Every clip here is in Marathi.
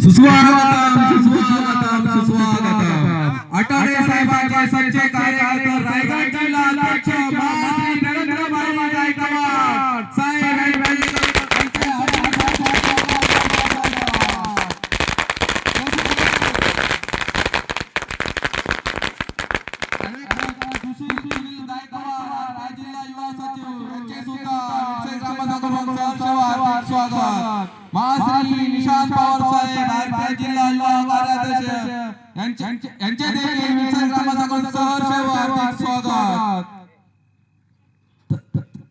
सुस्वागतम सुस्वागतम सुस्वागतम आठवले साहेबांचे सच्चे कार्यकर्ते रायगड जिल्हा अध्यक्ष महाश्री नरेंद्रभाई गायकवाड साहेब यांचे स्वागत महाश्री निशांत पवार साहेब भारतीय जिल्हा युवा कार्याध्यक्ष यांचे देखील विठ्ठल ग्रामसभा सहर्ष हार्दिक स्वागत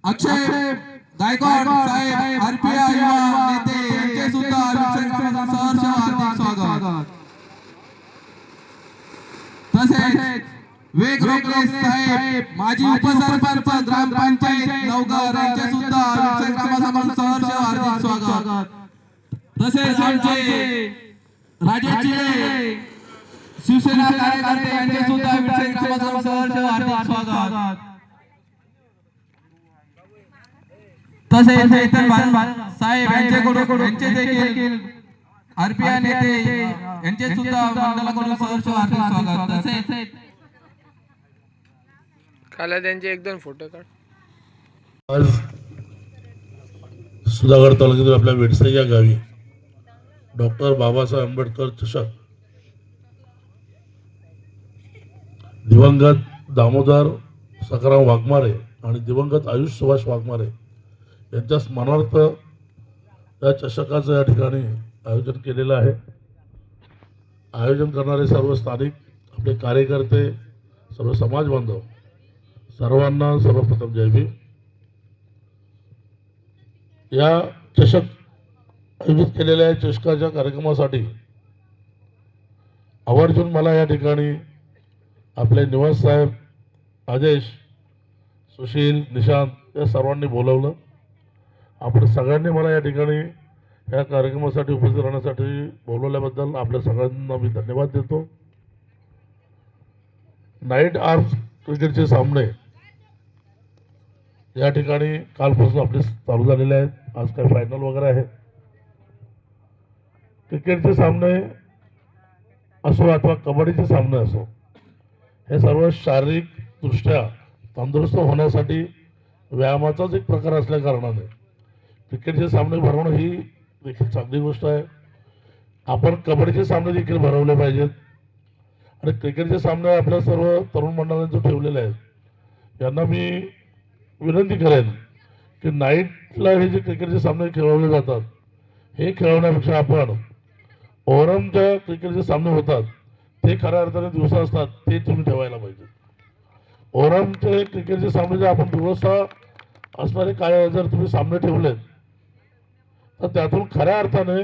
अक्षय गायकवाड साहेब आरपीआय युवा नेते यांचे सुद्धा विठ्ठल ग्रामसभा सहर्ष हार्दिक स्वागत तसेच वेग रोकले साहेब माजी उपसरपंच ग्रामपंचायत नवघर यांचे सुद्धा विठ्ठल ग्रामसभा सहर्ष हार्दिक स्वागत तसेच आमचे राजेश चिले शिवसेना कार्यकर्ते यांचे सुद्धा विठ्ठल ग्रामसभा सहर्ष हार्दिक स्वागत तसेच चैतन साहेब यांचे देखील आरपीआय नेते यांचे सुद्धा मंडळाकडून सहर्ष हार्दिक स्वागत तसेच काला त्यांचे एक दोन फोटो काढ। आज सुधागड तालुक्यातील आपल्या वेडसे या गावी डॉक्टर बाबासाहेब आंबेडकर चषक दिवंगत दामोदर सखाराम वाघमारे आणि दिवंगत आयुष सुभाष वाघमारे यांच्या स्मरणार्थ या चषकाचं या ठिकाणी आयोजन केलेलं आहे। आयोजन करणारे सर्व स्थानिक आपले कार्यकर्ते सर्व समाज बांधव सर्वांना सर्वप्रथम जय भीम। या चषक आयोजित केलेल्या चषकाच्या कार्यक्रमासाठी आवर्जून मला या ठिकाणी आपले निवास साहेब आदेश सुशील निशांत या सर्वांनी बोलवलं। आपण सगळ्यांनी मला या ठिकाणी या कार्यक्रमासाठी उपस्थित राहण्यासाठी बोलवल्याबद्दल आपल्या सगळ्यांना मी धन्यवाद देतो। नाईट आर्म्स क्रिकेटचे सामने या ठिकाणी कालपासून आपले चालू झालेले आहेत। आज काय फायनल वगैरे आहे। क्रिकेटचे सामने असो अथवा कबड्डीचे सामने असो हे सर्व शारीरिक दृष्ट्या तंदुरुस्त होण्यासाठी व्यायामाचाच एक प्रकार असल्या कारणाने क्रिकेटचे सामने भरवणं ही देखील चांगली गोष्ट आहे। आपण कबड्डीचे सामने देखील भरवले पाहिजेत आणि क्रिकेटचे सामने आपल्या सर्व तरुण मंडळांनी जो ठेवलेले आहेत यांना मी विनंती करेन की नाईटला हे जे क्रिकेटचे सामने खेळवले जातात हे खेळवण्यापेक्षा आपण ओव्हरऑलच्या क्रिकेटचे सामने होतात ते खऱ्या अर्थाने दिवसा असतात ते तुम्ही ठेवायला पाहिजे। ओव्हरऑलचे क्रिकेटचे सामने जे आपण दिवसा असणारे काय जर तुम्ही सामने ठेवलेत तर त्यातून खऱ्या अर्थाने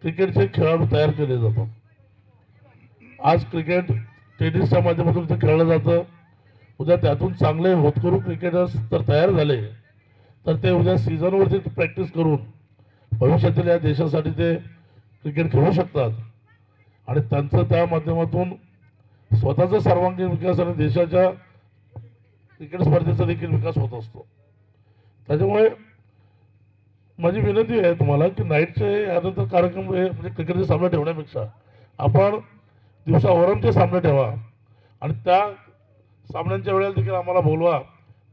क्रिकेटचे खेळाडू तयार केले जातात। आज क्रिकेट टेनिसच्या माध्यमातून ते खेळलं जातं। उद्या त्यातून चांगले होतकरू क्रिकेटर्स जर तयार झाले तर ते उद्या सीझनवरती प्रॅक्टिस करून भविष्यातील या देशासाठी ते क्रिकेट खेळू शकतात आणि त्यांचं त्या माध्यमातून स्वतःचा सर्वांगीण विकास आणि देशाच्या क्रिकेट स्पर्धेचा देखील विकास होत असतो। त्याच्यामुळे माझी विनंती आहे तुम्हाला की नाईटचे यानंतर कार्यक्रम म्हणजे क्रिकेटचे सामने ठेवण्यापेक्षा आपण दिवसा ओव्हरऑलचे सामने ठेवा आणि त्या सामन्यांच्या वेळेला देखील आम्हाला बोलवा।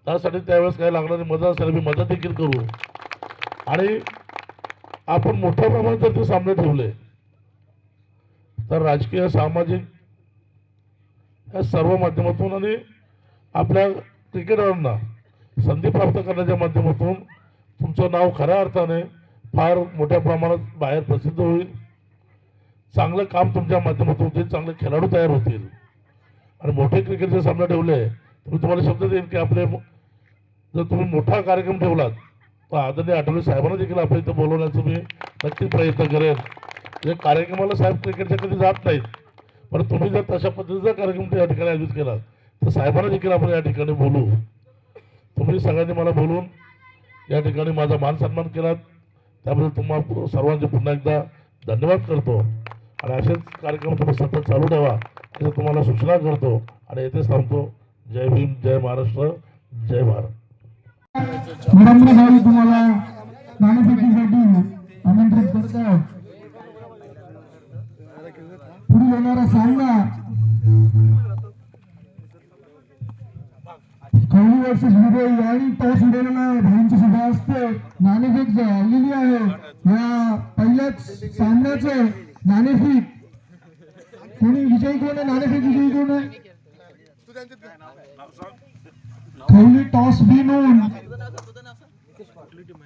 त्यासाठी त्यावेळेस काही लागणारी मदत असेल मी मदत देखील करू आणि आपण मोठ्या प्रमाणात जर ते सामने ठेवले तर राजकीय सामाजिक या सर्व माध्यमातून आणि आपल्या क्रिकेटरांना संधी प्राप्त करण्याच्या माध्यमातून तुमचं नाव खऱ्या अर्थाने फार मोठ्या प्रमाणात बाहेर प्रसिद्ध होईल। चांगलं काम तुमच्या माध्यमातून होतील, चांगले खेळाडू तयार होतील आणि मोठे क्रिकेटचे सामने ठेवले तर तुम्हाला शब्द देईल की आपले जर तुम्ही मोठा कार्यक्रम ठेवलात तर आदरणीय आठवले साहेबांना देखील आपल्या इथं बोलवण्याचा मी नक्की प्रयत्न करेन। म्हणजे कार्यक्रमाला साहेब क्रिकेटच्या कधी जात नाहीत पण तुम्ही जर तशा पद्धतीचा कार्यक्रम या ठिकाणी आयोजित केला तर साहेबांना देखील आपण या ठिकाणी बोलू। तुम्ही सगळ्यांनी मला बोलून या ठिकाणी माझा मान सन्मान केलात त्याबद्दल तुम्हाला सर्वांचे पुन्हा एकदा धन्यवाद करतो आणि असेच कार्यक्रम तुम्ही सतत चालू ठेवा असं तुम्हाला सूचना करतो आणि येथेच थांबतो। जय भीम, जय महाराष्ट्र, जय भारत। तुम्हाला नाणेफेकीसाठी आमंत्रित करतो। पुढील येणारा सामना खवली वर्सेस विजय आणि टॉस उडवलेला आहे. भाईंची सुद्धा असते नाणेफेक झालेली आहे. या पहिल्याच सामन्याचे नाणेफेक कोणी विजयी कोण आहे? नाणेफेक विजयी कोण आहे? खवली टॉस बी नोंद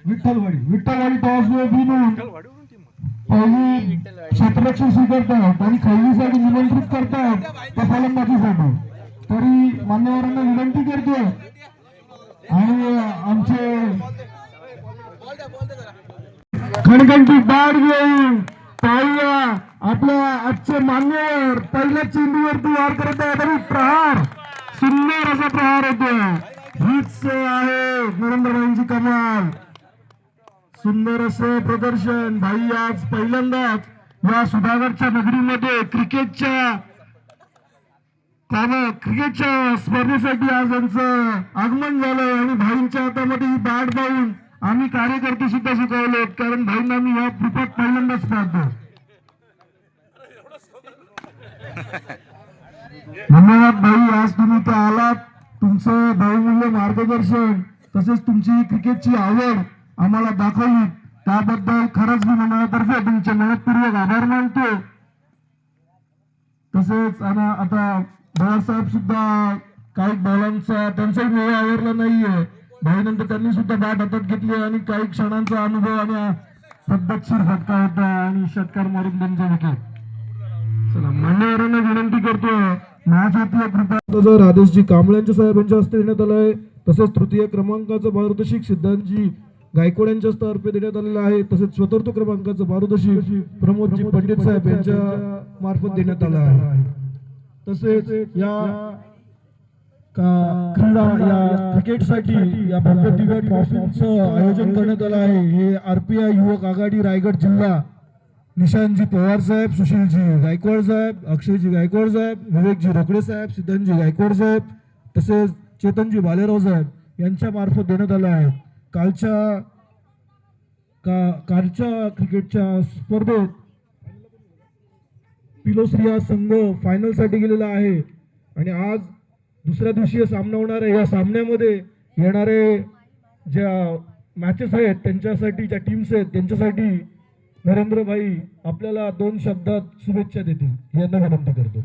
विठ्ठलवाडी टॉस बी नोंद पहिली क्षेत्ररक्षण स्वीकारतात आणि खवलीसाठी निमंत्रित करतात त्या फलंदाजीसाठी. तरी मान्यवरांना विनंती करतो आणि आमचे खणखणती बॅट घेऊन पाहूया आपल्या आजचे मान्यवर पहिल्या चेंडूवरती वार करत आहेत आणि प्रहार सुंदर असा प्रहार होतो. हीच आहे नरेंद्रभाईंची कमाल. सुंदर असं प्रदर्शन. भाई आज पहिल्यांदाच या सुधागडच्या नगरीमध्ये क्रिकेटच्या स्पर्धेसाठी आज यांचं आगमन झालं आणि भाईंच्या हातामध्ये ही बॅट पाहून आम्ही कार्यकर्ते सुद्धा शिकवले, कारण भाईंना मी या कृपात पहिल्यांदाच पाहतो. धन्यवाद भाई, आज तुम्ही इथे आलात. तुमचं बहुमूल्य मार्गदर्शन तसेच तुमची क्रिकेटची आवड आम्हाला दाखवली त्याबद्दल खरंच मी मंडळातर्फे तुमचे मनपूर्वक आभार मानतो. तसेच आता बाळासाहेब सुद्धा काही बॉलांचा त्यांचाही मेळ आवरला नाहीये. भाईनंतर त्यांनी सुद्धा बॅट हातात घेतली आणि काही क्षणांचा अनुभव आणि पद्धतशीर फटका होता आणि षटकार मारून त्यांचा विकेट. चला मान्यवरांना विनंती करतो मॅच होती कृपया राधेशजी कांबळ्यांच्या साहेबांच्या हस्ते देण्यात आलं आहे. तसेच तृतीय क्रमांकाचं पारितोषिक सिद्धांतजी गायकवाड यांच्या हस्ते देण्यात आलेलं आहे. तसेच चतुर्थ क्रमांकाचं पारितोषिक प्रमोदजी पंडित साहेब यांच्या मार्फत देण्यात आलं आहे. तसेच या क्रीडा या क्रिकेटसाठी या भव्य दिव्य ट्रॉफीचं आयोजन करण्यात आलं आहे. हे RPI युवक आघाडी रायगड जिल्हा निशांतजी पवार साहेब, सुशीलजी गायकवाड साहेब, अक्षयजी गायकवाड साहेब, विवेकजी रोकडे साहेब, सिद्धांतजी गायकवाड साहेब तसेच चेतनजी भालेराव साहेब यांच्या मार्फत देण्यात आलं आहे. कालच्या क्रिकेटच्या स्पर्धेत पिलोश्री संघ फायनल साठी गेलेला आहे आणि आज दुसऱ्या दिवशी सामना होणार आहे. या सामन्यामध्ये येणारे ज्या मॅचेस आहेत त्यांच्यासाठी ज्या टीम्स आहेत त्यांच्यासाठी नरेंद्र भाई आपल्याला 2 शब्दात शुभेच्छा देतील यांना विनंती करतो.